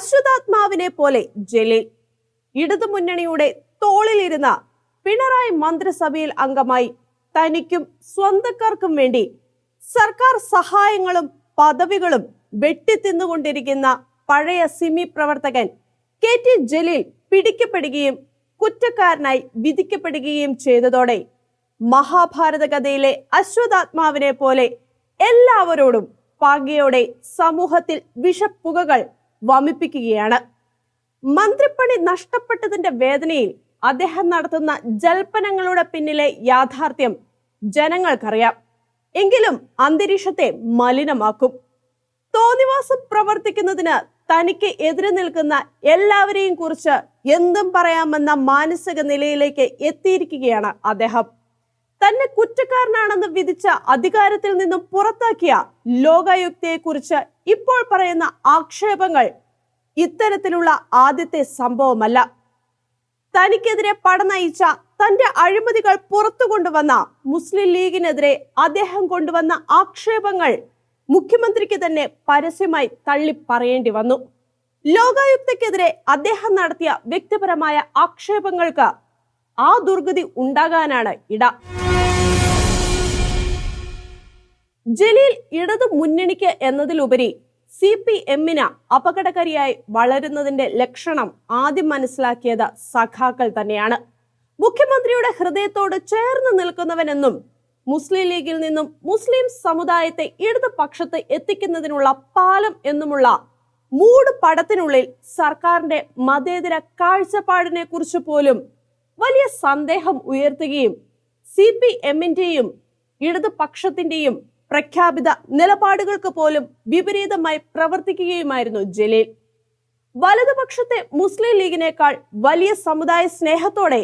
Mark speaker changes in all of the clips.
Speaker 1: അശ്വതാത്മാവിനെ പോലെ ജലീൽ ഇടതുമുന്നണിയുടെ തോളിലിരുന്ന പിണറായി മന്ത്രിസഭയിൽ അംഗമായി തനിക്കും സ്വന്തക്കാർക്കും വേണ്ടി സർക്കാർ സഹായങ്ങളും പദവികളും വെട്ടിത്തിന്നുകൊണ്ടിരിക്കുന്ന പഴയ സിമി പ്രവർത്തകൻ KT ജലീൽ പിടിക്കപ്പെടുകയും കുറ്റക്കാരനായി വിധിക്കപ്പെടുകയും ചെയ്തതോടെ മഹാഭാരത കഥയിലെ അശ്വതാത്മാവിനെ പോലെ എല്ലാവരോടും പകയോടെ സമൂഹത്തിൽ വിഷപ്പുകകൾ വമിപ്പിക്കുകയാണ്. മന്ത്രിപ്പണി നഷ്ടപ്പെട്ടതിന്റെ വേദനയിൽ അദ്ദേഹം നടത്തുന്ന ജൽപ്പനങ്ങളുടെ പിന്നിലെ യാഥാർത്ഥ്യം ജനങ്ങൾക്കറിയാം. എങ്കിലും അന്തരീക്ഷത്തെ മലിനമാക്കും. തോന്നിവാസം പ്രവർത്തിക്കുന്നതിന് തനിക്ക് എതിരെ നിൽക്കുന്ന എല്ലാവരെയും കുറിച്ച് എന്തും പറയാമെന്ന മാനസിക നിലയിലേക്ക് എത്തിയിരിക്കുകയാണ് അദ്ദേഹം. തന്നെ കുറ്റക്കാരനാണെന്ന് വിധിച്ച അധികാരത്തിൽ നിന്നും പുറത്താക്കിയ ലോകായുക്തയെ കുറിച്ച് ഇപ്പോൾ പറയുന്ന ആക്ഷേപങ്ങൾ ഇത്തരത്തിലുള്ള ആദ്യത്തെ സംഭവമല്ല. തനിക്കെതിരെ പടനയിച്ച തന്റെ അഴിമതികൾ പുറത്തു കൊണ്ടുവന്ന മുസ്ലിം ലീഗിനെതിരെ അദ്ദേഹം കൊണ്ടുവന്ന ആക്ഷേപങ്ങൾ മുഖ്യമന്ത്രിക്ക് തന്നെ പരസ്യമായി തള്ളി പറയേണ്ടി വന്നു. ലോകായുക്തക്കെതിരെ അദ്ദേഹം നടത്തിയ വ്യക്തിപരമായ ആക്ഷേപങ്ങൾക്ക് ആ ദുർഗതി ഉണ്ടാകാനാണ് ഇട. ജലീൽ ഇടതു മുന്നണിക്ക് എന്നതിലുപരി CPM-ന് അപകടകാരിയായി വളരുന്നതിന്റെ ലക്ഷണം ആദ്യം മനസ്സിലാക്കിയത് സഖാക്കൾ തന്നെയാണ്. മുഖ്യമന്ത്രിയുടെ ഹൃദയത്തോട് ചേർന്ന് നിൽക്കുന്നവനെന്നും മുസ്ലിം ലീഗിൽ നിന്നും മുസ്ലിം സമുദായത്തെ ഇടതുപക്ഷത്ത് എത്തിക്കുന്നതിനുള്ള പാലം എന്നുമുള്ള മൂട് പടത്തിനുള്ളിൽ സർക്കാരിന്റെ മതേതര കാഴ്ചപ്പാടിനെ കുറിച്ച് പോലും വലിയ സന്ദേഹം ഉയർത്തുകയും CPM-ന്റെയും ഇടതുപക്ഷത്തിന്റെയും പ്രഖ്യാപിത നിലപാടുകൾക്ക് പോലും വിപരീതമായി പ്രവർത്തിക്കുകയുമായിരുന്നു ജലീൽ. വലതുപക്ഷത്തെ മുസ്ലിം ലീഗിനേക്കാൾ വലിയ സമുദായ സ്നേഹത്തോടെ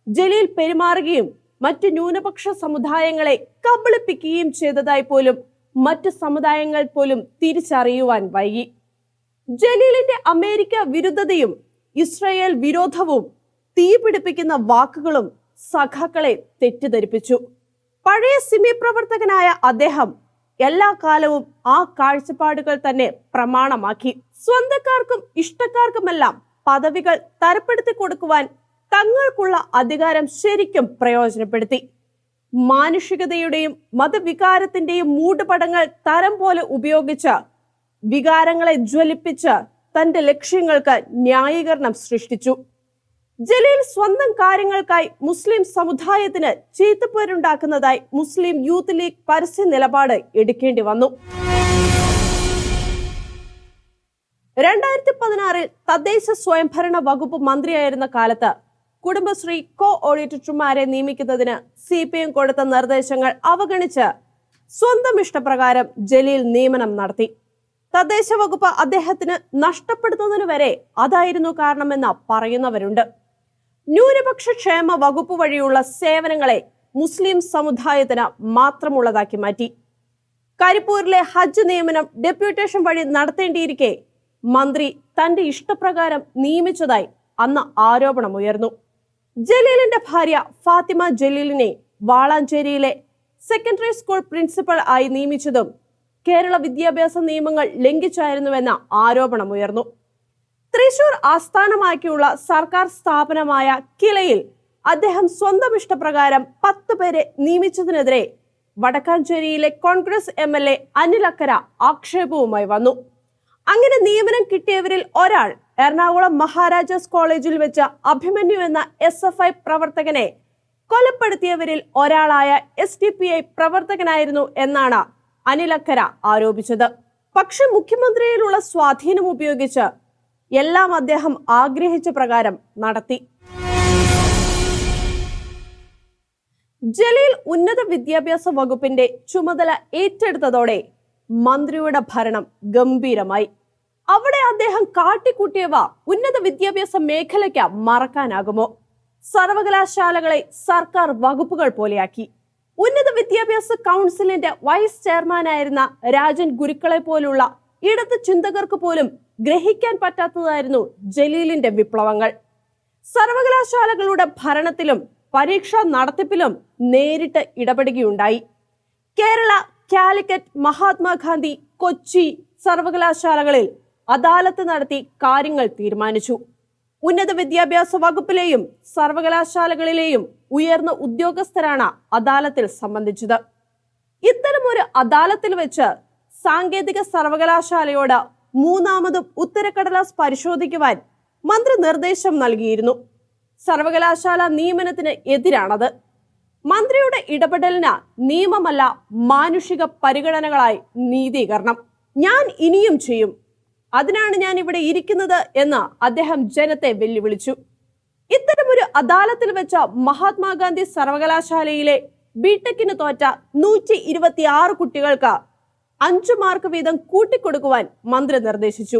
Speaker 1: ജലീൽ പെരുമാറുകയും മറ്റു ന്യൂനപക്ഷ സമുദായങ്ങളെ കബളിപ്പിക്കുകയും ചെയ്തതായി പോലും മറ്റു സമുദായങ്ങൾ പോലും തിരിച്ചറിയുവാൻ വൈകി. ജലീലിന്റെ അമേരിക്ക വിരുദ്ധതയും ഇസ്രായേൽ വിരോധവും തീപിടിപ്പിക്കുന്ന വാക്കുകളും സഖാക്കളെ തെറ്റിദ്ധരിപ്പിച്ചു. പഴയ സിമി പ്രവർത്തകനായ അദ്ദേഹം എല്ലാ കാലവും ആ കാഴ്ചപ്പാടുകൾ തന്നെ പ്രമാണമാക്കി. സ്വന്തക്കാർക്കും ഇഷ്ടക്കാർക്കുമെല്ലാം പദവികൾ തരപ്പെടുത്തി കൊടുക്കുവാൻ തങ്ങൾക്കുള്ള അധികാരം ശരിക്കും പ്രയോജനപ്പെടുത്തി. മാനുഷികതയുടെയും മതവികാരത്തിന്റെയും മൂടുപടങ്ങൾ തരം പോലെ ഉപയോഗിച്ച് വികാരങ്ങളെ ജ്വലിപ്പിച്ച് തന്റെ ലക്ഷ്യങ്ങൾക്ക് ന്യായീകരണം സൃഷ്ടിച്ചു. ജലീൽ സ്വന്തം കാര്യങ്ങൾക്കായി മുസ്ലിം സമുദായത്തിന് ചീത്തപ്പേരുണ്ടാക്കുന്നതായി മുസ്ലിം യൂത്ത് ലീഗ് പരസ്യ നിലപാട് എടുക്കേണ്ടി വന്നു. 2016 തദ്ദേശ സ്വയംഭരണ വകുപ്പ് മന്ത്രിയായിരുന്ന കാലത്ത് കുടുംബശ്രീ ഓഡിറ്റർമാരെ നിയമിക്കുന്നതിന് CPM കൊടുത്ത നിർദ്ദേശങ്ങൾ അവഗണിച്ച് സ്വന്തം ഇഷ്ടപ്രകാരം ജലീൽ നിയമനം നടത്തി. തദ്ദേശ വകുപ്പ് അദ്ദേഹത്തിന് നഷ്ടപ്പെടുത്തുന്നതിന് വരെ അതായിരുന്നു കാരണമെന്ന് പറയുന്നവരുണ്ട്. ന്യൂനപക്ഷ ക്ഷേമ വകുപ്പ് വഴിയുള്ള സേവനങ്ങളെ മുസ്ലിം സമുദായത്തിന് മാത്രമുള്ളതാക്കി മാറ്റി. കരിപ്പൂരിലെ ഹജ്ജ് നിയമനം ഡെപ്യൂട്ടേഷൻ വഴി നടത്തേണ്ടിയിരിക്കെ മന്ത്രി തന്റെ ഇഷ്ടപ്രകാരം നിയമിച്ചതായി അന്ന് ആരോപണമുയർന്നു. ജലീലിന്റെ ഭാര്യ ഫാത്തിമ ജലീലിനെ വാളാഞ്ചേരിയിലെ സെക്കൻഡറി സ്കൂൾ പ്രിൻസിപ്പൽ ആയി നിയമിച്ചതും കേരള വിദ്യാഭ്യാസ നിയമങ്ങൾ ലംഘിച്ചായിരുന്നുവെന്ന ആരോപണമുയർന്നു. തൃശൂർ ആസ്ഥാനമാക്കിയുള്ള സർക്കാർ സ്ഥാപനമായ കിലയിൽ അദ്ദേഹം സ്വന്തം ഇഷ്ടപ്രകാരം 10 പേരെ നിയമിച്ചതിനെതിരെ വടക്കാഞ്ചേരിയിലെ കോൺഗ്രസ് MLA അനിൽ അക്കര ആക്ഷേപവുമായി വന്നു. അങ്ങനെ നിയമനം കിട്ടിയവരിൽ ഒരാൾ എറണാകുളം മഹാരാജാസ് കോളേജിൽ വെച്ച് അഭിമന്യു എന്ന SFI പ്രവർത്തകനെ കൊലപ്പെടുത്തിയവരിൽ ഒരാളായ SDPI പ്രവർത്തകനായിരുന്നു എന്നാണ് അനിൽ അക്കര ആരോപിച്ചത്. പക്ഷെ മുഖ്യമന്ത്രിയിലുള്ള സ്വാധീനം ഉപയോഗിച്ച് എല്ലാം അദ്ദേഹം ആഗ്രഹിച്ച പ്രകാരം നടത്തി. ജലീൽ ഉന്നത വിദ്യാഭ്യാസ വകുപ്പിന്റെ ചുമതല ഏറ്റെടുത്തതോടെ മന്ത്രിയുടെ ഭരണം ഗംഭീരമായി. അവിടെ അദ്ദേഹം കാട്ടിക്കൂട്ടിയവ ഉന്നത വിദ്യാഭ്യാസ മേഖലയ്ക്ക് മറക്കാനാകുമോ? സർവകലാശാലകളെ സർക്കാർ വകുപ്പുകൾ പോലെയാക്കി. ഉന്നത വിദ്യാഭ്യാസ കൗൺസിലിന്റെ വൈസ് ചെയർമാനായിരുന്ന രാജൻ ഗുരുക്കളെ പോലുള്ള ഇടത് ചിന്തകർക്ക് പോലും ഗ്രഹിക്കാൻ പറ്റാത്തതായിരുന്നു ജലീലിന്റെ വിപ്ലവങ്ങൾ. സർവകലാശാലകളുടെ ഭരണത്തിലും പരീക്ഷാ നടത്തിപ്പിലും നേരിട്ട് ഇടപെടുകയുണ്ടായി. കേരള, കാലിക്കറ്റ്, മഹാത്മാഗാന്ധി, കൊച്ചി സർവകലാശാലകളിൽ അദാലത്ത് നടത്തി കാര്യങ്ങൾ തീരുമാനിച്ചു. ഉന്നത വിദ്യാഭ്യാസ വകുപ്പിലെയും സർവകലാശാലകളിലെയും ഉയർന്ന ഉദ്യോഗസ്ഥരാണ് അദാലത്തിൽ സംബന്ധിച്ചത്. ഇത്തരമൊരു അദാലത്തിൽ വെച്ച് സാങ്കേതിക സർവകലാശാലയോട് മൂന്നാമതും ഉത്തരക്കടലാസ് പരിശോധിക്കുവാൻ മന്ത്രി നിർദ്ദേശം നൽകിയിരുന്നു. സർവകലാശാല നിയമനത്തിന് എതിരാണത്. മന്ത്രിയുടെ ഇടപെടലിന് നിയമമല്ല, മാനുഷിക പരിഗണനകളായി നീതീകരണം. ഞാൻ ഇനിയും ചെയ്യും, അതിനാണ് ഞാൻ ഇവിടെ ഇരിക്കുന്നത് എന്ന് അദ്ദേഹം ജനത്തെ വെല്ലുവിളിച്ചു. ഇത്തരമൊരു അദാലത്തിൽ വെച്ച മഹാത്മാഗാന്ധി സർവകലാശാലയിലെ ബിടെക്കിന് തോറ്റ 126 കുട്ടികൾക്ക് 5 മാർക്ക് വീതം കൂട്ടിക്കൊടുക്കുവാൻ മന്ത്രി നിർദ്ദേശിച്ചു.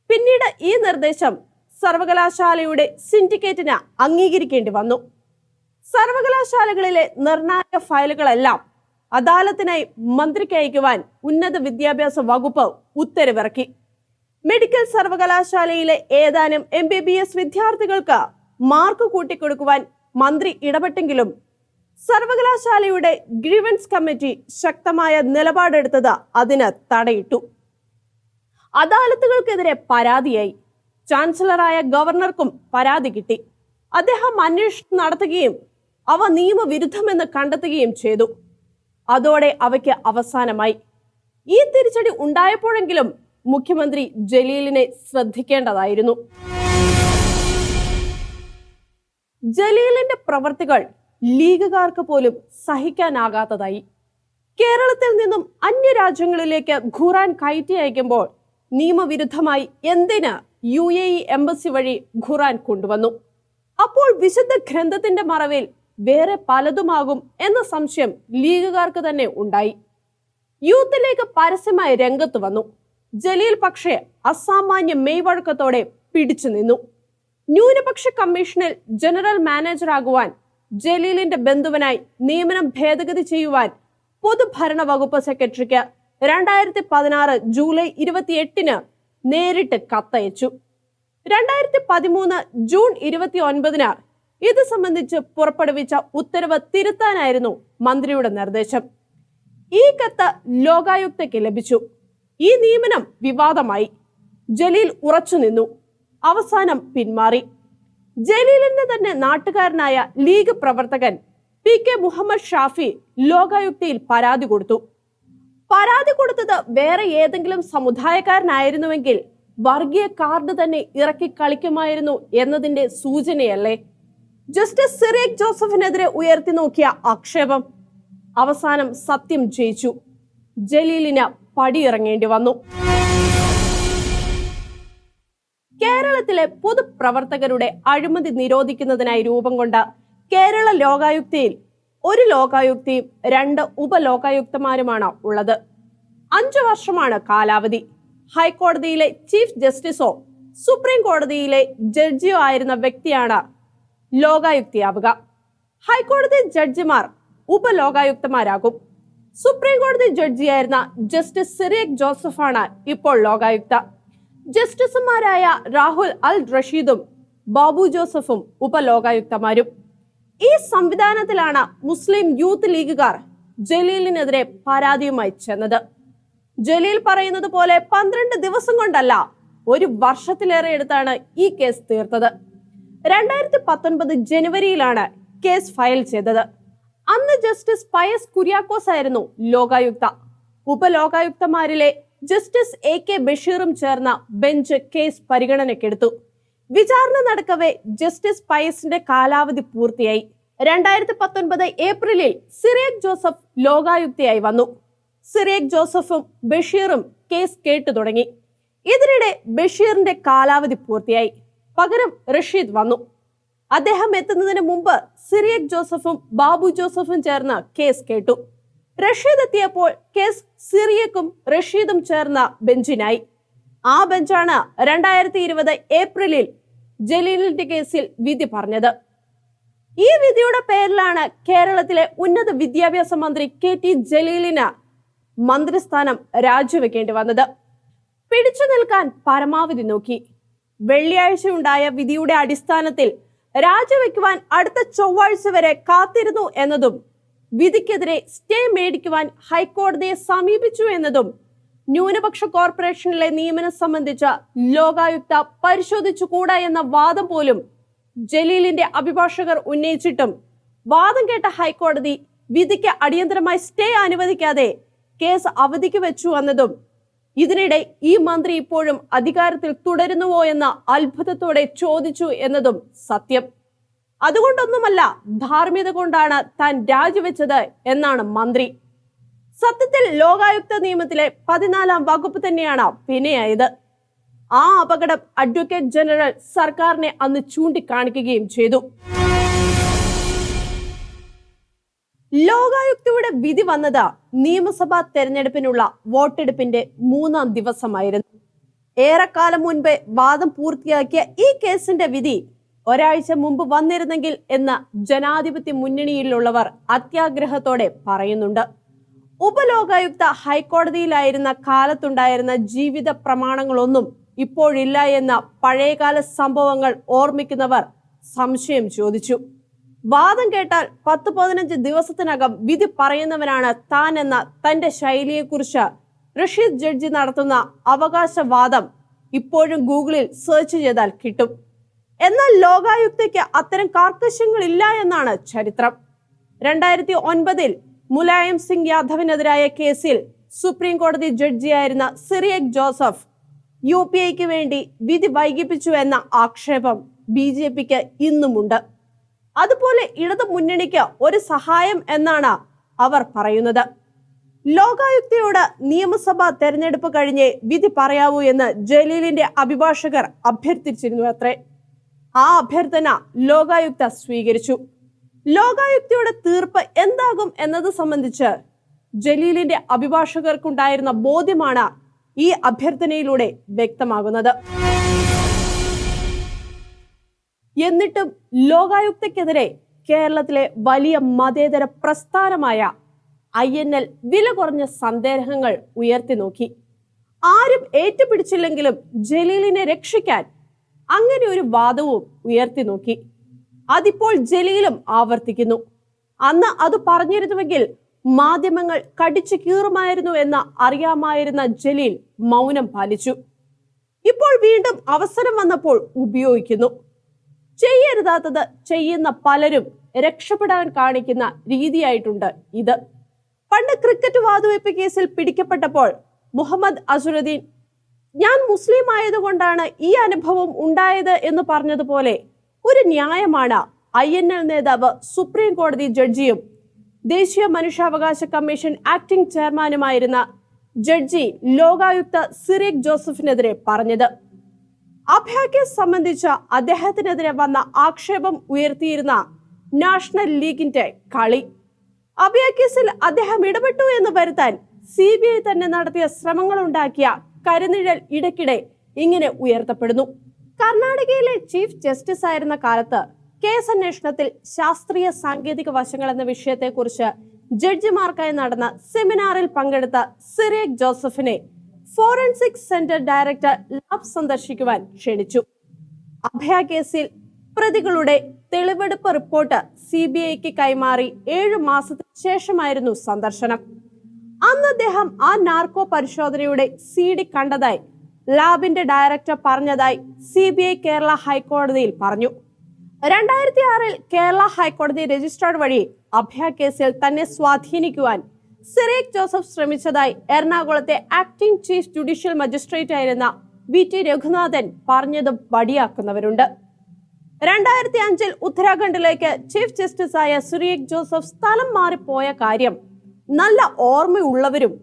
Speaker 1: പിന്നീട് ഈ നിർദ്ദേശം സർവകലാശാലയുടെ സിൻഡിക്കേറ്റിന് അംഗീകരിക്കേണ്ടി വന്നു. സർവകലാശാലകളിലെ നിർണായക ഫയലുകളെല്ലാം അദാലത്തിനായി മന്ത്രിക്ക് അയക്കുവാൻ ഉന്നത വിദ്യാഭ്യാസ വകുപ്പ് ഉത്തരവിറക്കി. മെഡിക്കൽ സർവകലാശാലയിലെ ഏതാനും MBBS വിദ്യാർത്ഥികൾക്ക് മാർക്ക് കൂട്ടിക്കൊടുക്കുവാൻ മന്ത്രി ഇടപെട്ടെങ്കിലും സർവകലാശാലയുടെ ഗ്രീവൻസ് കമ്മിറ്റി ശക്തമായ നിലപാടെടുത്തത് അതിന് തടയിട്ടു. അദാലത്തുകൾക്കെതിരെ പരാതിയായി. ചാൻസലറായ ഗവർണർക്കും പരാതി കിട്ടി. അദ്ദേഹം അന്വേഷണം നടത്തുകയും അവ നിയമവിരുദ്ധമെന്ന് കണ്ടെത്തുകയും ചെയ്തു. അതോടെ അവയ്ക്ക് അവസാനമായി. ഈ തിരിച്ചടി ഉണ്ടായപ്പോഴെങ്കിലും മുഖ്യമന്ത്രി ജലീലിനെ ശ്രദ്ധിക്കേണ്ടതായിരുന്നു. ജലീലിന്റെ പ്രവർത്തികൾ ലീഗുകാർക്ക് പോലും സഹിക്കാനാകാത്തതായി. കേരളത്തിൽ നിന്നും അന്യരാജ്യങ്ങളിലേക്ക് ഖുറാൻ കയറ്റി അയക്കുമ്പോൾ നിയമവിരുദ്ധമായി എന്തിന് UAE എംബസി വഴി ഖുറാൻ കൊണ്ടുവന്നു? അപ്പോൾ വിശുദ്ധ ഗ്രന്ഥത്തിന്റെ മറവിൽ വേറെ പലതുമാകും എന്ന സംശയം ലീഗുകാർക്ക് തന്നെ ഉണ്ടായി. യൂത്ത് ലീഗ് പരസ്യമായി രംഗത്ത് വന്നു. ജലീൽ പക്ഷേ അസാമാന്യ മെയ്വഴക്കത്തോടെ പിടിച്ചു നിന്നു. ന്യൂനപക്ഷ കമ്മീഷനിൽ ജനറൽ മാനേജറാകുവാൻ ജലീലിന്റെ ബന്ധുവിനായി നിയമനം ഭേദഗതി ചെയ്യുവാൻ പൊതുഭരണ വകുപ്പ് സെക്രട്ടറിക്ക് 2016 ജൂലൈ 28 നേരിട്ട് കത്തയച്ചു. 2013 ജൂൺ 29 ഇത് സംബന്ധിച്ച് പുറപ്പെടുവിച്ച ഉത്തരവ് തിരുത്താനായിരുന്നു മന്ത്രിയുടെ നിർദ്ദേശം. ഈ കത്ത് ലോകായുക്തയ്ക്ക് ലഭിച്ചു. ഈ നിയമനം വിവാദമായി. ജലീൽ ഉറച്ചുനിന്നു. അവസാനം പിന്മാറി. ജലീലിന്റെ തന്നെ നാട്ടുകാരനായ ലീഗ് പ്രവർത്തകൻ PK മുഹമ്മദ് ഷാഫി ലോകായുക്തയിൽ പരാതി കൊടുത്തു. പരാതി കൊടുത്തത് വേറെ ഏതെങ്കിലും സമുദായക്കാരനായിരുന്നുവെങ്കിൽ വർഗീയ കാർഡ് തന്നെ ഇറക്കി കളിക്കുമായിരുന്നു എന്നതിന്റെ സൂചനയല്ലേ ജസ്റ്റിസ് സിറിയക് ജോസഫിനെതിരെ ഉയർത്തി നോക്കിയ ആക്ഷേപം? അവസാനം സത്യം ജയിച്ചു. ജലീലിന് പടിയിറങ്ങേണ്ടി വന്നു. കേരളത്തിലെ പൊതുപ്രവർത്തകരുടെ അഴിമതി നിരോധിക്കുന്നതിനായി രൂപം കൊണ്ട കേരള ലോകായുക്തയിൽ ഒരു ലോകായുക്തയും 2 ഉപലോകായുക്തമാരുമാണ് ഉള്ളത്. 5 വർഷമാണ് കാലാവധി. ഹൈക്കോടതിയിലെ ചീഫ് ജസ്റ്റിസോ സുപ്രീം കോടതിയിലെ ജഡ്ജിയോ ആയിരുന്ന വ്യക്തിയാണ് ലോകായുക്തയാവുക. ഹൈക്കോടതി ജഡ്ജിമാർ ഉപലോകായുക്തമാരാകും. സുപ്രീം കോടതി ജഡ്ജിയായിരുന്ന ജസ്റ്റിസ് സിറിയക് ജോസഫാണ് ഇപ്പോൾ ലോകായുക്ത. ജസ്റ്റിസുമാരായ രാഹുൽ അൽ റഷീദും ബാബു ജോസഫും ഉപലോകായുക്തമാരും. ഈ സംവിധാനത്തിലാണ് മുസ്ലിം യൂത്ത് ലീഗുകാർ ജലീലിനെതിരെ പരാതിയുമായി ചെന്നത്. ജലീൽ പറയുന്നത് പോലെ 12 ദിവസം കൊണ്ടല്ല, 1 വർഷത്തിലേറെ എടുത്താണ് ഈ കേസ് തീർത്തത്. 2019 ജനുവരിയിലാണ് കേസ് ഫയൽ ചെയ്തത്. അന്ന് ജസ്റ്റിസ് പയസ് കുര്യാക്കോസ് ആയിരുന്നു ലോകായുക്ത. ഉപലോകായുക്തമാരിലെ ജസ്റ്റിസ് AK ബഷീറും ചേർന്ന ബെഞ്ച് കേസ് പരിഗണനയ്ക്കെടുത്തു. വിചാരണ നടക്കവേ ജസ്റ്റിസ് പയസിന്റെ കാലാവധി പൂർത്തിയായി. 2019 ഏപ്രിലിൽ സിറിയക് ജോസഫ് ലോകായുക്തയായി വന്നു. സിറിയക് ജോസഫും ബഷീറും കേസ് കേട്ടു തുടങ്ങി. ഇതിനിടെ ബഷീറിന്റെ കാലാവധി പൂർത്തിയായി. പകരം റഷീദ് വന്നു. അദ്ദേഹം എത്തുന്നതിന് മുമ്പ് സിറിയക് ജോസഫും ബാബു ജോസഫും ചേർന്ന് കേസ് കേട്ടു. റഷീദ് എത്തിയപ്പോൾ കേസ് സിറിയക്കും റഷീദും ചേർന്ന ബെഞ്ചിനായി. ആ ബെഞ്ചാണ് 2020 ഏപ്രിലിൽ ജലീലിന്റെ കേസിൽ വിധി പറഞ്ഞത്. ഈ വിധിയുടെ പേരിലാണ് കേരളത്തിലെ ഉന്നത വിദ്യാഭ്യാസ മന്ത്രി KT ജലീലിന് മന്ത്രിസ്ഥാനം രാജിവെക്കേണ്ടി വന്നത്. പിടിച്ചു നിൽക്കാൻ പരമാവധി നോക്കി. വെള്ളിയാഴ്ച ഉണ്ടായ വിധിയുടെ അടിസ്ഥാനത്തിൽ രാജിവെക്കുവാൻ അടുത്ത ചൊവ്വാഴ്ച വരെ കാത്തിരുന്നു എന്നതും വിധിക്കെതിരെ സ്റ്റേ മേടിക്കുവാൻ ഹൈക്കോടതിയെ സമീപിച്ചു എന്നതും ന്യൂനപക്ഷ കോർപ്പറേഷനിലെ നിയമനം സംബന്ധിച്ച ലോകായുക്ത പരിശോധിച്ചുകൂടാ എന്ന വാദം പോലും ജലീലിന്റെ അഭിഭാഷകർ ഉന്നയിച്ചിട്ടും വാദം കേട്ട ഹൈക്കോടതി വിധിക്ക് അടിയന്തരമായി സ്റ്റേ അനുവദിക്കാതെ കേസ് അവധിക്ക് വെച്ചു എന്നതും, ഇതിനിടെ ഈ മന്ത്രി ഇപ്പോഴും അധികാരത്തിൽ തുടരുന്നുവോ എന്ന അത്ഭുതത്തോടെ ചോദിച്ചു എന്നതും സത്യം. അതുകൊണ്ടൊന്നുമല്ല, ധാർമ്മികത കൊണ്ടാണ് താൻ രാജിവെച്ചത് എന്നാണ് മന്ത്രി. സത്യത്തിൽ ലോകായുക്ത നിയമത്തിലെ 14-ാം വകുപ്പ് തന്നെയാണ് വിനയായത്. ആ അപകടം അഡ്വക്കേറ്റ് ജനറൽ സർക്കാരിനെ അന്ന് ചൂണ്ടിക്കാണിക്കുകയും ചെയ്തു. ലോകായുക്തയുടെ വിധി വന്നത് നിയമസഭാ തെരഞ്ഞെടുപ്പിനുള്ള വോട്ടെടുപ്പിന്റെ 3-ാം ദിവസമായിരുന്നു. ഏറെക്കാലം മുൻപേ വാദം പൂർത്തിയാക്കിയ ഈ കേസിന്റെ വിധി ഒരാഴ്ച മുമ്പ് വന്നിരുന്നെങ്കിൽ എന്ന് ജനാധിപത്യ മുന്നണിയിലുള്ളവർ അത്യാഗ്രഹത്തോടെ പറയുന്നുണ്ട്. ഉപലോകായുക്ത ഹൈക്കോടതിയിലായിരുന്ന കാലത്തുണ്ടായിരുന്ന ജീവിത പ്രമാണങ്ങളൊന്നും ഇപ്പോഴില്ല എന്ന പഴയകാല സംഭവങ്ങൾ ഓർമ്മിക്കുന്നവർ സംശയം ചോദിച്ചു. വാദം കേട്ടാൽ 10-15 ദിവസത്തിനകം വിധി പറയുന്നവനാണ് താൻ എന്ന തന്റെ ശൈലിയെക്കുറിച്ച് റഷീദ് ജഡ്ജി നടത്തുന്ന അവകാശവാദം ഇപ്പോഴും ഗൂഗിളിൽ സെർച്ച് ചെയ്താൽ കിട്ടും. എന്നാൽ ലോകായുക്തയ്ക്ക് അത്തരം കാർക്കശ്യങ്ങളില്ല എന്നാണ് ചരിത്രം. 2009 മുലായം സിംഗ് യാദവിനെതിരായ കേസിൽ സുപ്രീം കോടതി ജഡ്ജിയായിരുന്ന സിറിയക് ജോസഫ് UPAക്ക് വേണ്ടി വിധി വൈകിപ്പിച്ചു എന്ന ആക്ഷേപം BJPക്ക് ഇന്നുമുണ്ട്. അതുപോലെ ഇടതു മുന്നണിക്ക് ഒരു സഹായം എന്നാണ് അവർ പറയുന്നത്. ലോകായുക്തയോട് നിയമസഭാ തെരഞ്ഞെടുപ്പ് കഴിഞ്ഞ് വിധി പറയാവൂ എന്ന് ജലീലിന്റെ അഭിഭാഷകർ അഭ്യർത്ഥിച്ചിരുന്നു അത്രേ. ആ അഭ്യർത്ഥന ലോകായുക്ത സ്വീകരിച്ചു. ലോകായുക്തയുടെ തീർപ്പ് എന്താകും എന്നത് സംബന്ധിച്ച് ജലീലിന്റെ അഭിഭാഷകർക്കുണ്ടായിരുന്ന ബോധ്യമാണ് ഈ അഭ്യർത്ഥനയിലൂടെ വ്യക്തമാകുന്നത്. എന്നിട്ടും ലോകായുക്തക്കെതിരെ കേരളത്തിലെ വലിയ മതേതര പ്രസ്ഥാനമായ INL വില കുറഞ്ഞ സന്ദേഹങ്ങൾ ഉയർത്തി നോക്കി. ആരും ഏറ്റുപിടിച്ചില്ലെങ്കിലും ജലീലിനെ രക്ഷിക്കാൻ അങ്ങനെ ഒരു വാദവും ഉയർത്തി നോക്കി. അതിപ്പോൾ ജലീലും ആവർത്തിക്കുന്നു. അന്ന് അത് പറഞ്ഞിരുന്നുവെങ്കിൽ മാധ്യമങ്ങൾ കടിച്ചു കീറുമായിരുന്നു എന്ന് അറിയാമായിരുന്ന ജലീൽ മൗനം പാലിച്ചു. ഇപ്പോൾ വീണ്ടും അവസരം വന്നപ്പോൾ ഉപയോഗിക്കുന്നു. ചെയ്യരുതാത്തത് ചെയ്യുന്ന പലരും രക്ഷപ്പെടാൻ കാണിക്കുന്ന രീതിയായിട്ടുണ്ട് ഇത്. പണ്ട് ക്രിക്കറ്റ് വാതുവെപ്പ് കേസിൽ പിടിക്കപ്പെട്ടപ്പോൾ മുഹമ്മദ് അസുറുദ്ദീൻ ഞാൻ മുസ്ലിം ആയതുകൊണ്ടാണ് ഈ അനുഭവം ഉണ്ടായത് എന്ന് പറഞ്ഞതുപോലെ ഒരു ന്യായമാണ് INL നേതാവ് സുപ്രീം കോടതി ജഡ്ജിയും ദേശീയ മനുഷ്യാവകാശ കമ്മീഷൻ ആക്ടിംഗ് ചെയർമാനുമായിരുന്ന ജഡ്ജി ലോകായുക്ത സിറിയക് ജോസഫിനെതിരെ പറഞ്ഞത്. അഭയ കേസ് സംബന്ധിച്ച അദ്ദേഹത്തിനെതിരെ വന്ന ആക്ഷേപം ഉയർത്തിയിരുന്ന നാഷണൽ ലീഗിന്റെ കളി. അഭയ കേസിൽ അദ്ദേഹം ഇടപെട്ടു എന്ന് വരുത്താൻ CBI തന്നെ നടത്തിയ ശ്രമങ്ങളുണ്ടാക്കിയ കരുനിഴൽ ഇടയ്ക്കിടെ ഇങ്ങനെ ഉയർത്തപ്പെടുന്നു. കർണാടകയിലെ ചീഫ് ജസ്റ്റിസ് ആയിരുന്ന കാലത്ത് കേസ് അന്വേഷണത്തിൽ ശാസ്ത്രീയ സാങ്കേതിക വശങ്ങൾ എന്ന വിഷയത്തെക്കുറിച്ച് ജഡ്ജിമാർക്കായി നടന്ന സെമിനാറിൽ പങ്കെടുത്ത സിറിയക് ജോസഫിനെ ഫോറൻസിക് സെന്റർ ഡയറക്ടർ ലാബ് സന്ദർശിക്കുവാൻ ക്ഷണിച്ചു. അഭയ കേസിൽ പ്രതികളുടെ തെളിവെടുപ്പ് റിപ്പോർട്ട് CBIക്ക് കൈമാറി 7 മാസത്തിന് ശേഷമായിരുന്നു സന്ദർശനം. അന്ന് അദ്ദേഹം ആ നാർക്കോ പരിശോധനയുടെ CD കണ്ടതായി ലാബിന്റെ ഡയറക്ടർ പറഞ്ഞതായി CBI കേരള ഹൈക്കോടതിയിൽ പറഞ്ഞു. 2006 കേരള ഹൈക്കോടതി രജിസ്ട്രാർ വഴി അഭയ കേസിൽ തന്നെ സ്വാധീനിക്കുവാൻ സിറിയക് ജോസഫ് ശ്രമിച്ചതായി എറണാകുളത്തെ ആക്ടിംഗ് ചീഫ് ജുഡീഷ്യൽ മജിസ്ട്രേറ്റ് ആയിരുന്ന VT രഘുനാഥൻ പറഞ്ഞതും വടിയാക്കുന്നവരുണ്ട്. 2005 ഉത്തരാഖണ്ഡിലേക്ക് ചീഫ് ജസ്റ്റിസായ സിറിയക് ജോസഫ് സ്ഥലം മാറിപ്പോയ കാര്യം നല്ല ഓർമ്മയുള്ളവരും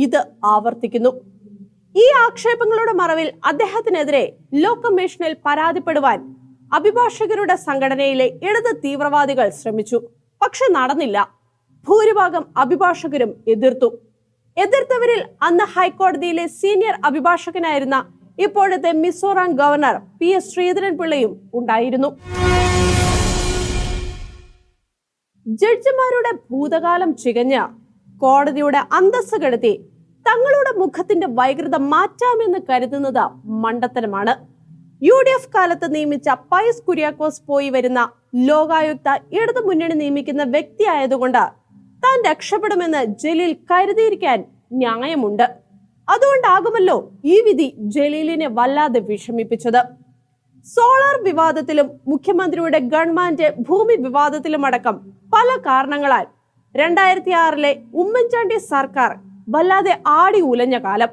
Speaker 1: ഇത് ആവർത്തിക്കുന്നു. ഈ ആക്ഷേപങ്ങളുടെ മറവിൽ അദ്ദേഹത്തിനെതിരെ ലോ കമ്മീഷനിൽ പരാതിപ്പെടുവാൻ അഭിഭാഷകരുടെ സംഘടനയിലെ ഇടത് തീവ്രവാദികൾ ശ്രമിച്ചു. പക്ഷെ നടന്നില്ല. ഭൂരിഭാഗം അഭിഭാഷകരും എതിർത്തവരിൽ അന്ന് ഹൈക്കോടതിയിലെ സീനിയർ അഭിഭാഷകനായിരുന്ന ഇപ്പോഴത്തെ മിസോറാം ഗവർണർ PS ശ്രീധരൻപിള്ളയും ഉണ്ടായിരുന്നു. ജഡ്ജിമാരുടെ ഭൂതകാലം ചികഞ്ഞ് കോടതിയുടെ അന്തസ്സ് കെടുത്തി തങ്ങളുടെ മുഖത്തിന്റെ വൈകൃത മാറ്റാമെന്ന് കരുതുന്നത് മണ്ടത്തരമാണ്. UDF കാലത്ത് നിയമിച്ച പയസ് കുര്യാക്കോസ് പോയി വരുന്ന ലോകായുക്ത ഇടതു മുന്നണി നിയമിക്കുന്ന വ്യക്തിയായതുകൊണ്ട് താൻ രക്ഷപ്പെടുമെന്ന് ജലീൽ കരുതിയിരിക്കാൻ ന്യായമുണ്ട്. അതുകൊണ്ടാകുമല്ലോ ഈ വിധി ജലീലിനെ വല്ലാതെ വിഷമിപ്പിച്ചത്. സോളാർ വിവാദത്തിലും മുഖ്യമന്ത്രിയുടെ ഗവൺമെന്റ് ഭൂമി വിവാദത്തിലുമടക്കം പല കാരണങ്ങളാൽ 2006 ഉമ്മൻചാണ്ടി സർക്കാർ വല്ലാതെ ആടി ഉലഞ്ഞ കാലം.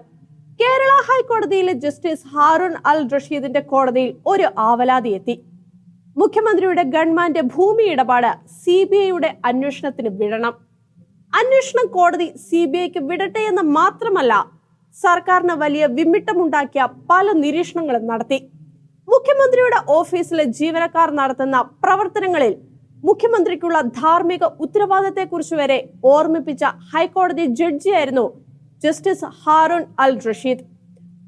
Speaker 1: കേരള ഹൈക്കോടതിയിലെ ജസ്റ്റിസ് ഹാറൂൺ അൽ റഷീദിന്റെ കോടതിയിൽ ഒരു ആവലാതി എത്തി. മുഖ്യമന്ത്രിയുടെ ഗവൺമെന്റ് ഭൂമി ഇടപാട് CBIയുടെ അന്വേഷണത്തിന് വിടണം. അന്വേഷണം കോടതി CBIക്ക് വിടട്ടെ എന്ന് മാത്രമല്ല, സർക്കാരിന് വലിയ വിമ്മിട്ടമുണ്ടാക്കിയ പല നിരീക്ഷണങ്ങളും നടത്തി. മുഖ്യമന്ത്രിയുടെ ഓഫീസിലെ ജീവനക്കാർ നടത്തുന്ന പ്രവർത്തനങ്ങളിൽ മുഖ്യമന്ത്രിക്കുള്ള ധാർമ്മിക ഉത്തരവാദിത്തത്തെക്കുറിച്ച് വരെ ഓർമ്മിപ്പിച്ച ഹൈക്കോടതി ജഡ്ജിയായിരുന്നു ജസ്റ്റിസ് ഹാറൂൺ അൽ റഷീദ്.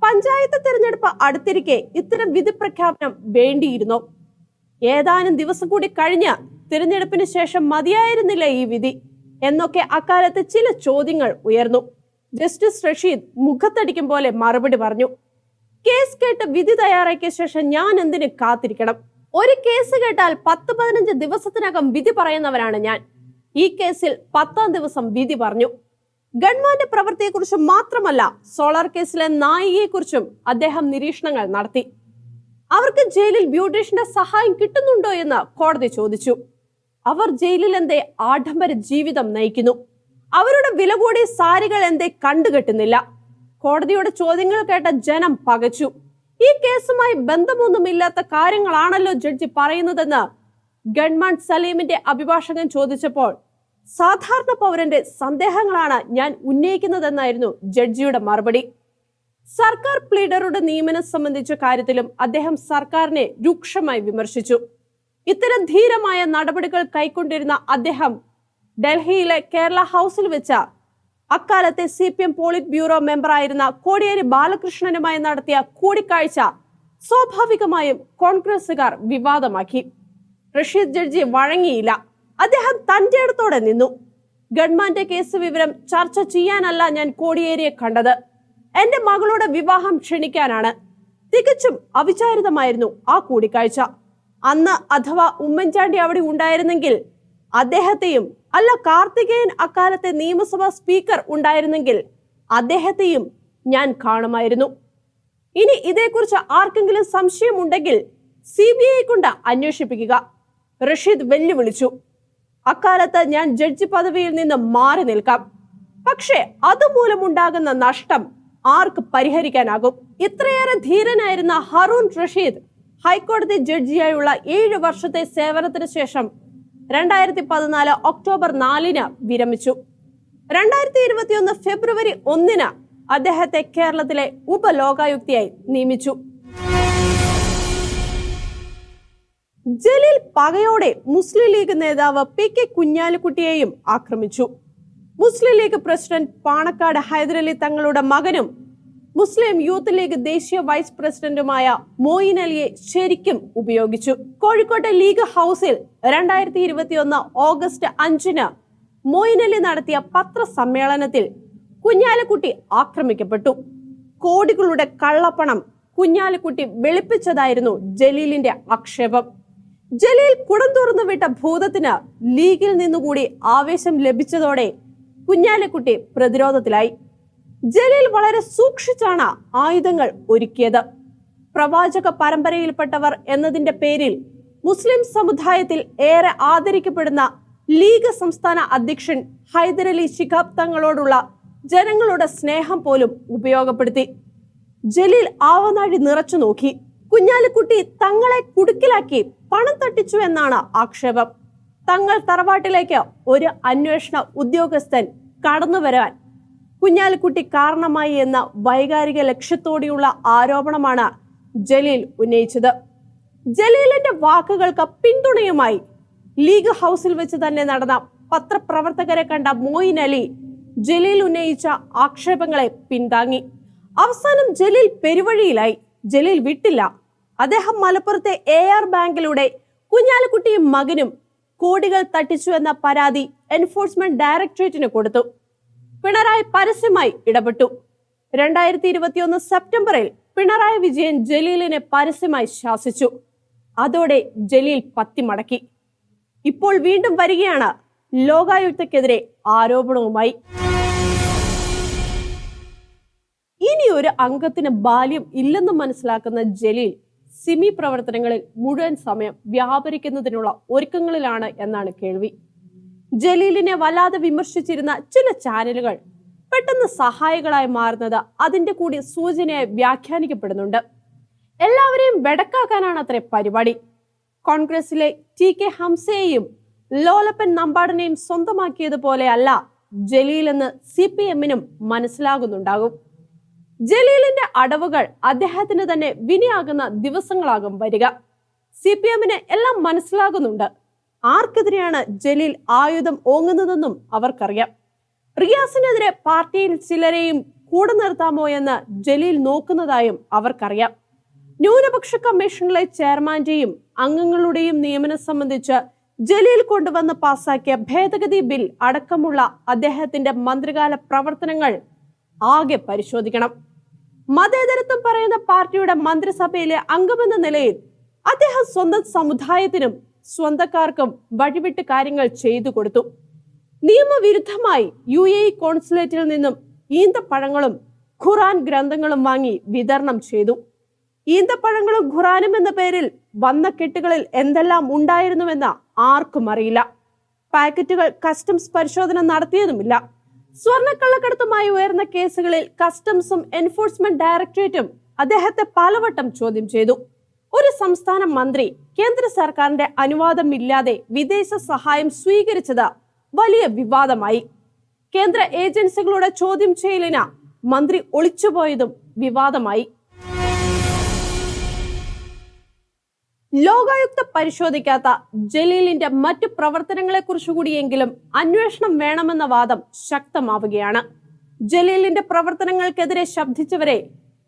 Speaker 1: പഞ്ചായത്ത് തെരഞ്ഞെടുപ്പ് അടുത്തിരിക്കെ ഇത്തരം വിധി പ്രഖ്യാപനം വേണ്ടിയിരുന്നോ? ഏതാനും ദിവസം കൂടി കഴിഞ്ഞ് തിരഞ്ഞെടുപ്പിന് ശേഷം മതിയായിരുന്നില്ല ഈ വിധി എന്നൊക്കെ അക്കാലത്ത് ചില ചോദ്യങ്ങൾ ഉയർന്നു. ജസ്റ്റിസ് റഷീദ് മുഖത്തടിക്കും പോലെ മറുപടി പറഞ്ഞു. കേസ് കേട്ട് വിധി തയ്യാറാക്കിയ ശേഷം ഞാൻ എന്തിന് കാത്തിരിക്കണം? ഒരു കേസ് കേട്ടാൽ 10-15 ദിവസത്തിനകം വിധി പറയുന്നവരാണ് ഞാൻ. ഈ കേസിൽ 10ാം ദിവസം വിധി പറഞ്ഞു. ഗവൺമെന്റ് പ്രവൃത്തിയെക്കുറിച്ച് മാത്രമല്ല, സോളാർ കേസിലെ നായികയെക്കുറിച്ചും അദ്ദേഹം നിരീക്ഷണങ്ങൾ നടത്തി. അവർക്ക് ജയിലിൽ ബ്യൂട്ടീഷ്യന്റെ സഹായം കിട്ടുന്നുണ്ടോ എന്ന് കോടതി ചോദിച്ചു. അവർ ജയിലിൽ എന്തേ ആഡംബര ജീവിതം നയിക്കുന്നു? അവരുടെ വില കൂടിയ സാരികൾ എന്തേ കണ്ടുകെട്ടുന്നില്ല? കോടതിയുടെ ചോദ്യങ്ങൾ കേട്ട ജനം പകച്ചു. ഈ കേസുമായി ബന്ധമൊന്നുമില്ലാത്ത കാര്യങ്ങളാണല്ലോ ജഡ്ജി പറയുന്നതെന്ന് ഗവൺമെന്റ് സലീമിന്റെ അഭിഭാഷകൻ ചോദിച്ചപ്പോൾ, സാധാരണ പൗരന്റെ സന്ദേഹങ്ങളാണ് ഞാൻ ഉന്നയിക്കുന്നതെന്നായിരുന്നു ജഡ്ജിയുടെ മറുപടി. സർക്കാർ പ്ലീഡറുടെ നിയമനം സംബന്ധിച്ച കാര്യത്തിലും അദ്ദേഹം സർക്കാരിനെ രൂക്ഷമായി വിമർശിച്ചു. ഇത്തരം ധീരമായ നടപടികൾ കൈക്കൊണ്ടിരുന്ന അദ്ദേഹം ഡൽഹിയിലെ കേരള ഹൗസിൽ വെച്ച അക്കാലത്തെ CPM പോളിറ്റ് ബ്യൂറോ മെമ്പറായിരുന്ന കോടിയേരി ബാലകൃഷ്ണനുമായി നടത്തിയ കൂടിക്കാഴ്ച സ്വാഭാവികമായും കോൺഗ്രസുകാർ വിവാദമാക്കി. റഷീദ് ജഡ്ജി വഴങ്ങിയില്ല. അദ്ദേഹം തന്റെ ഇടത്തോടെ നിന്നു. ഗവൺമെന്റ് കേസ് വിവരം ചർച്ച ചെയ്യാനല്ല ഞാൻ കോടിയേരിയെ കണ്ടത്, എന്റെ മകളുടെ വിവാഹം ക്ഷണിക്കാനാണ്. തികച്ചും അവിചാരിതമായിരുന്നു ആ കൂടിക്കാഴ്ച. അന്ന് അഥവാ ഉമ്മൻചാണ്ടി അവിടെ ഉണ്ടായിരുന്നെങ്കിൽ അദ്ദേഹത്തെയും, അല്ല കാർത്തികേയൻ അക്കാലത്തെ നിയമസഭാ സ്പീക്കർ ഉണ്ടായിരുന്നെങ്കിൽ അദ്ദേഹത്തെയും ഞാൻ കാണുമായിരുന്നു. ഇനി ഇതേക്കുറിച്ച് ആർക്കെങ്കിലും സംശയമുണ്ടെങ്കിൽ CBI കൊണ്ട് അന്വേഷിപ്പിക്കുക, റഷീദ് വെല്ലുവിളിച്ചു. അക്കാലത്ത് ഞാൻ ജഡ്ജി പദവിയിൽ നിന്ന് മാറി നിൽക്കാം, പക്ഷേ അതുമൂലമുണ്ടാകുന്ന നഷ്ടം ആർക്ക് പരിഹരിക്കാനാകും? ഇത്രയേറെ ധീരനായിരുന്ന ഹാറൂൺ റഷീദ് ഹൈക്കോടതി ജഡ്ജിയായുള്ള 7 വർഷത്തെ സേവനത്തിന് ശേഷം 2014 ഒക്ടോബർ 4 വിരമിച്ചു. 2021 ഫെബ്രുവരി 1 അദ്ദേഹത്തെ കേരളത്തിലെ ഉപലോകായുക്തയായി നിയമിച്ചു. ജലീൽ പകയോടെ മുസ്ലിം ലീഗ് നേതാവ് PK കുഞ്ഞാലിക്കുട്ടിയെയും ആക്രമിച്ചു. മുസ്ലിം ലീഗ് പ്രസിഡന്റ് പാണക്കാട് ഹൈദരലി തങ്ങളുടെ മകനും മുസ്ലിം യൂത്ത് ലീഗ് ദേശീയ വൈസ് പ്രസിഡന്റുമായ മോയിൻ അലിയെ ശരിക്കും ഉപയോഗിച്ചു. കോഴിക്കോട്ടെ ലീഗ് ഹൗസിൽ 2021 ഓഗസ്റ്റ് 5 മോയിൻ അലി നടത്തിയ പത്രസമ്മേളനത്തിൽ കുഞ്ഞാലിക്കുട്ടി ആക്രമിക്കപ്പെട്ടു. കോടികളുടെ കള്ളപ്പണം കുഞ്ഞാലിക്കുട്ടി വെളുപ്പിച്ചതായിരുന്നു ജലീലിന്റെ ആക്ഷേപം. ജലീൽ കുടം തുറന്നു വിട്ട ഭൂതത്തിന് ലീഗിൽ നിന്നുകൂടി ആവേശം ലഭിച്ചതോടെ കുഞ്ഞാലിക്കുട്ടി പ്രതിരോധത്തിലായി. ജലീൽ വളരെ സൂക്ഷിച്ചാണ് ആയുധങ്ങൾ ഒരുക്കിയത്. പ്രവാചക പരമ്പരയിൽപ്പെട്ടവർ എന്നതിന്റെ പേരിൽ മുസ്ലിം സമുദായത്തിൽ ഏറെ ആദരിക്കപ്പെടുന്ന ലീഗ് സംസ്ഥാന അധ്യക്ഷൻ ഹൈദരലി ശിഹാബ് തങ്ങളോടുള്ള ജനങ്ങളുടെ സ്നേഹം പോലും ഉപയോഗപ്പെടുത്തി. ജലീൽ ആവനാഴി നിറച്ചു നോക്കി. കുഞ്ഞാലിക്കുട്ടി തങ്ങളെ കുടുക്കിലാക്കി പണം തട്ടിച്ചു എന്നാണ് ആക്ഷേപം. തങ്ങൾ തറവാട്ടിലേക്ക് ഒരു അന്വേഷണ ഉദ്യോഗസ്ഥൻ കടന്നുവരാൻ കുഞ്ഞാലിക്കുട്ടി കാരണമായി എന്ന വൈകാരിക ലക്ഷ്യത്തോടെയുള്ള ആരോപണമാണ് ജലീൽ ഉന്നയിച്ചത്. ജലീലിന്റെ വാക്കുകൾക്ക് പിന്തുണയുമായി ലീഗ് ഹൗസിൽ വെച്ച് തന്നെ നടന്ന പത്രപ്രവർത്തകരെ കണ്ട മോയിൻ അലി ജലീൽ ഉന്നയിച്ച ആക്ഷേപങ്ങളെ പിന്താങ്ങി. അവസാനം ജലീൽ പെരുവഴിയിലായി. ജലീൽ വിട്ടില്ല. അദ്ദേഹം മലപ്പുറത്തെ AR ബാങ്കിലൂടെ കുഞ്ഞാലിക്കുട്ടിയും മകനും കോടികൾ തട്ടിച്ചു എന്ന പരാതി എൻഫോഴ്സ്മെന്റ് ഡയറക്ടറേറ്റിന് കൊടുത്തു. പിണറായി പരസ്യമായി ഇടപെട്ടു. 2021 സെപ്റ്റംബറിൽ പിണറായി വിജയൻ ജലീലിനെ പരസ്യമായി ശാസിച്ചു. അതോടെ ജലീൽ പത്തിമടക്കി. ഇപ്പോൾ വീണ്ടും വരികയാണ് ലോകായുക്തക്കെതിരെ ആരോപണവുമായി. ഇനി ഒരു അംഗത്തിന് ബാല്യം ഇല്ലെന്ന് മനസ്സിലാക്കുന്ന ജലീൽ സിമി പ്രവർത്തനങ്ങളിൽ മുഴുവൻ സമയം വ്യാപരിക്കുന്നതിനുള്ള ഒരുക്കങ്ങളിലാണ് എന്നാണ് കേൾവി. ജലീലിനെ വല്ലാതെ വിമർശിച്ചിരുന്ന ചില ചാനലുകൾ പെട്ടെന്ന് സഹായികളായി മാറുന്നത് അതിന്റെ കൂടി സൂചനയായി വ്യാഖ്യാനിക്കപ്പെടുന്നുണ്ട്. എല്ലാവരെയും വെടക്കാക്കാനാണ് അത്രേ പരിപാടി. കോൺഗ്രസിലെ TK ഹംസയെയും ലോലപ്പൻ നമ്പാടിനെയും സ്വന്തമാക്കിയതുപോലെ അല്ല ജലീൽ എന്ന് CPM-നും മനസ്സിലാകുന്നുണ്ടാകും. ജലീലിന്റെ അടവുകൾ അദ്ദേഹത്തിന് തന്നെ വിനയാകുന്ന ദിവസങ്ങളാകും വരിക. CPM-ന് എല്ലാം മനസ്സിലാകുന്നുണ്ട്. ആർക്കെതിരെയാണ് ജലീൽ ആയുധം ഓങ്ങുന്നതെന്നും അവർക്കറിയാം. റിയാസിനെതിരെ പാർട്ടിയിൽ ചിലരെയും കൂടെ നിർത്താമോ എന്ന് ജലീൽ നോക്കുന്നതായും അവർക്കറിയാം. ന്യൂനപക്ഷ കമ്മീഷനിലെ ചെയർമാന്റെയും അംഗങ്ങളുടെയും നിയമനം സംബന്ധിച്ച് ജലീൽ കൊണ്ടുവന്ന് പാസാക്കിയ ഭേദഗതി ബിൽ അടക്കമുള്ള അദ്ദേഹത്തിന്റെ മന്ത്രികാല പ്രവർത്തനങ്ങൾ ആകെ പരിശോധിക്കണം. മതേതരത്വം പറയുന്ന പാർട്ടിയുടെ മന്ത്രിസഭയിലെ അംഗമെന്ന നിലയിൽ അദ്ദേഹം സ്വന്തം സമുദായത്തിനും സ്വന്തക്കാർക്കും വഴിവിട്ട് കാര്യങ്ങൾ ചെയ്തു കൊടുത്തു. നിയമവിരുദ്ധമായി UAE കോൺസുലേറ്റിൽ നിന്നും ഈന്തപ്പഴങ്ങളും ഖുറാൻ ഗ്രന്ഥങ്ങളും വാങ്ങി വിതരണം ചെയ്തു. ഈന്തപ്പഴങ്ങളും ഖുറാനും എന്ന പേരിൽ വന്ന കെട്ടുകളിൽ എന്തെല്ലാം ഉണ്ടായിരുന്നുവെന്ന് ആർക്കും അറിയില്ല. പാക്കറ്റുകൾ കസ്റ്റംസ് പരിശോധന നടത്തിയതുമില്ല. സ്വർണ്ണക്കള്ളക്കടത്തുമായി ഉയർന്ന കേസുകളിൽ കസ്റ്റംസും എൻഫോഴ്സ്മെന്റ് ഡയറക്ടറേറ്റും അദ്ദേഹത്തെ പലവട്ടം ചോദ്യം ചെയ്തു. ഒരു സംസ്ഥാന മന്ത്രി കേന്ദ്ര സർക്കാരിന്റെ അനുവാദമില്ലാതെ വിദേശ സഹായം സ്വീകരിച്ചത് വലിയ വിവാദമായി. കേന്ദ്ര ഏജൻസികളുടെ ചോദ്യം ചെയ്യലിന് മന്ത്രി ഒളിച്ചുപോയതും വിവാദമായി. ലോകായുക്ത പരിശോധിക്കാത്ത ജലീലിന്റെ മറ്റു പ്രവർത്തനങ്ങളെ കുറിച്ചുകൂടിയെങ്കിലും അന്വേഷണം വേണമെന്ന വാദം ശക്തമാവുകയാണ്. ജലീലിന്റെ പ്രവർത്തനങ്ങൾക്കെതിരെ ശബ്ദിച്ചവരെ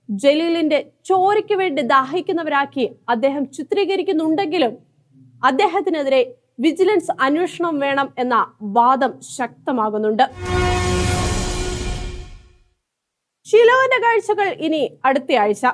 Speaker 1: ജലീലിന്റെ ചോരയ്ക്ക് വേണ്ടി ദാഹിക്കുന്നവരാക്കി അദ്ദേഹം ചിത്രീകരിക്കുന്നുണ്ടെങ്കിലും അദ്ദേഹത്തിനെതിരെ വിജിലൻസ് അന്വേഷണം വേണം എന്ന വാദം ശക്തമാകുന്നുണ്ട്. ഷിലോന്റെ കാഴ്ചകൾ ഇനി അടുത്തയാഴ്ച.